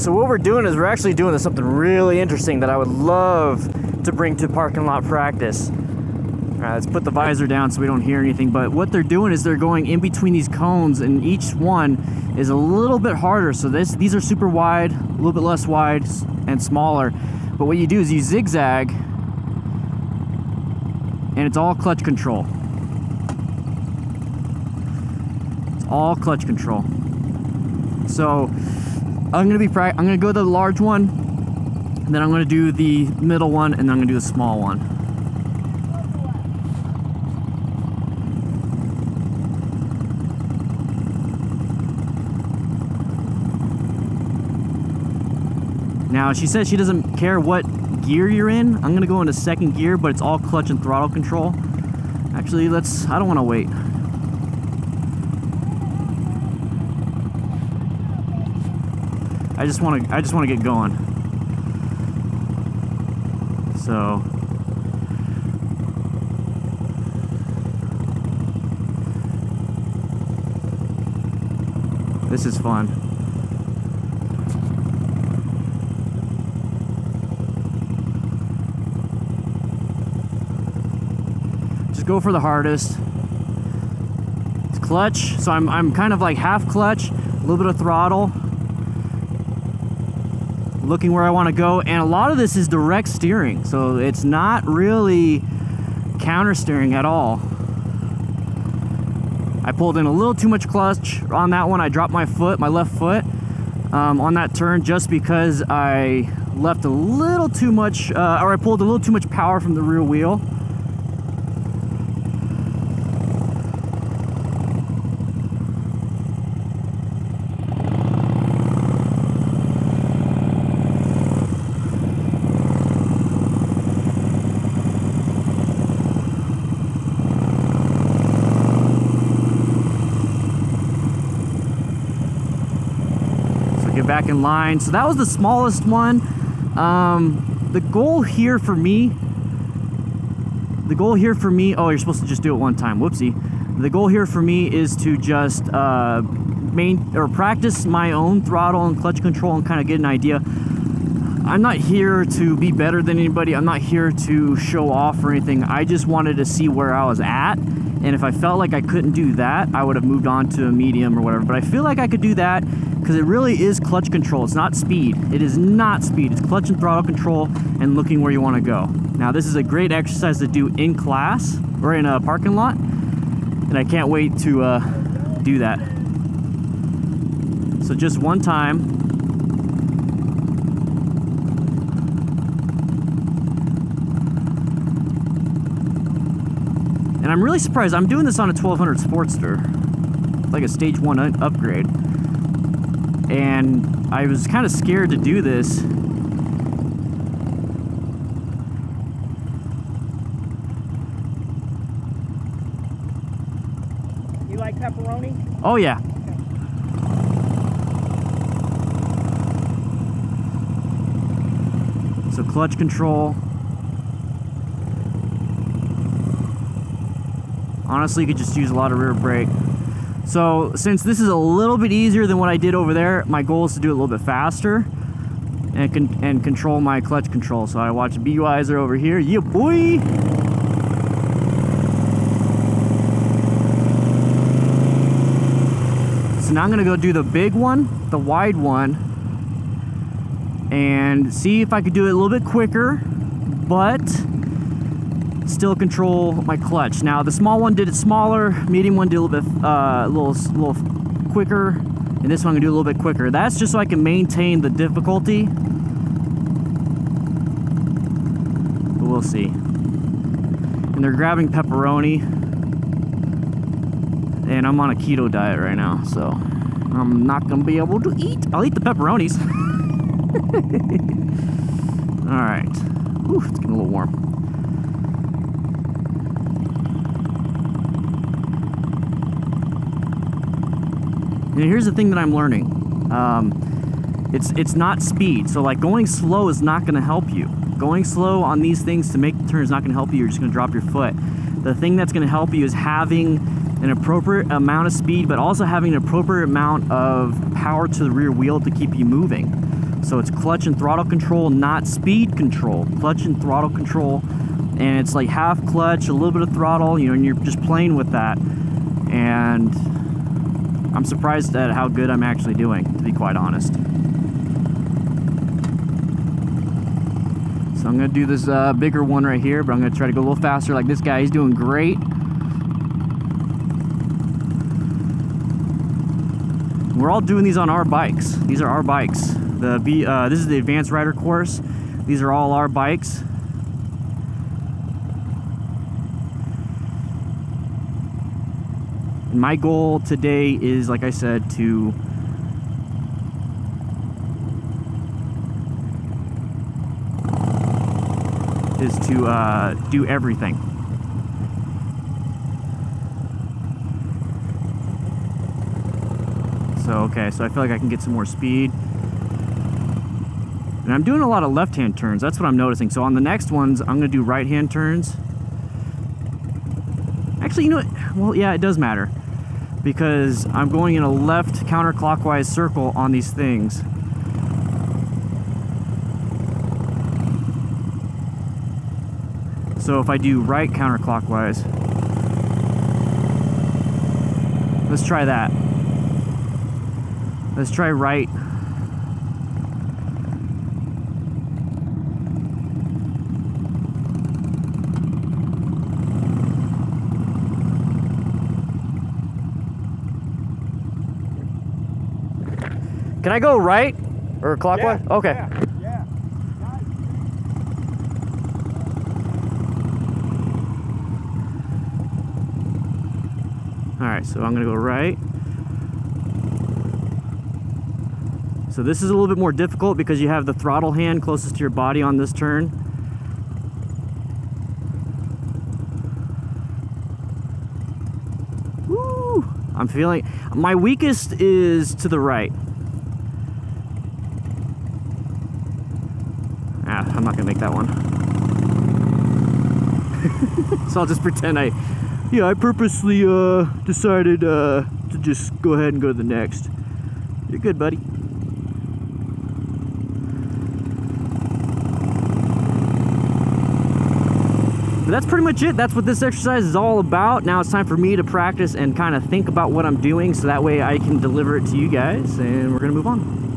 so what we're doing is we're actually doing something really interesting that I would love to bring to parking lot practice. All right, let's put the visor down so we don't hear anything. But what they're doing is they're going in between these cones, and each one is a little bit harder. So these are super wide, a little bit less wide and smaller. But what you do is you zigzag, and it's all clutch control. It's all clutch control. So I'm gonna go the large one, and then I'm gonna do the middle one, and then I'm gonna do the small one. Now she says she doesn't care what gear you're in. I'm gonna go into second gear, but it's all clutch and throttle control. Actually, I don't wanna wait. I just wanna get going. So this is fun. Just go for the hardest. It's clutch, so I'm kind of like half clutch, a little bit of throttle. Looking where I want to go, and a lot of this is direct steering, so it's not really counter steering at all. I pulled in a little too much clutch on that one. I dropped my left foot on that turn just because I left a little too much, or I pulled a little too much power from the rear wheel. Back in line. So that was the smallest one. The goal here for me, oh, you're supposed to just do it one time. Whoopsie. The goal here for me is to just practice my own throttle and clutch control and kind of get an idea. I'm not here to be better than anybody. I'm not here to show off or anything. I just wanted to see where I was at. And if I felt like I couldn't do that, I would have moved on to a medium or whatever. But I feel like I could do that because it really is clutch control. It's not speed. It is not speed. It's clutch and throttle control and looking where you want to go. Now, this is a great exercise to do in class or in a parking lot. And I can't wait to do that. So just one time. And I'm really surprised. I'm doing this on a 1200 Sportster, like a stage 1 upgrade. And I was kind of scared to do this. You like pepperoni? Oh yeah. Okay. So clutch control. Honestly, you could just use a lot of rear brake. So since this is a little bit easier than what I did over there, my goal is to do it a little bit faster and control my clutch control. So I watch B-Wiser over here. Yeah, boy! So now I'm gonna go do the big one, the wide one, and see if I could do it a little bit quicker, but still control my clutch. Now the small one did it smaller, medium one did a little bit a little quicker, and this one I'm gonna do a little bit quicker. That's just so I can maintain the difficulty, but we'll see. And they're grabbing pepperoni, and I'm on a keto diet right now, so I'm not gonna be able to eat. I'll eat the pepperonis. All right. Ooh, it's getting a little warm. And here's the thing that I'm learning. It's not speed. So like going slow is not gonna help you. Going slow on these things to make the turn is not gonna help you. You're just gonna drop your foot. The thing that's gonna help you is having an appropriate amount of speed, but also having an appropriate amount of power to the rear wheel to keep you moving. So it's clutch and throttle control, not speed control. Clutch and throttle control. And it's like half clutch, a little bit of throttle, you know, and you're just playing with that. And I'm surprised at how good I'm actually doing, to be quite honest. So I'm gonna do this bigger one right here, but I'm gonna try to go a little faster like this guy. He's doing great. We're all doing these on our bikes. These are our bikes. This is the advanced rider course. These are all our bikes. And my goal today is, like I said, to do everything. So, okay, so I feel like I can get some more speed. And I'm doing a lot of left-hand turns. That's what I'm noticing. So on the next ones, I'm gonna do right-hand turns. Actually, you know what? Well, yeah, it does matter. Because I'm going in a left counterclockwise circle on these things. So if I do right counterclockwise, let's try that. Let's try right. Can I go right or clockwise? Yeah, okay. Yeah. All right, so I'm gonna go right. So this is a little bit more difficult because you have the throttle hand closest to your body on this turn. Woo! I'm feeling, my weakest is to the right. I'm not gonna make that one. So I'll just pretend I purposely decided to just go ahead and go to the next. You're good, buddy. But that's pretty much it. That's what this exercise is all about. Now it's time for me to practice and kind of think about what I'm doing so that way I can deliver it to you guys, and we're gonna move on.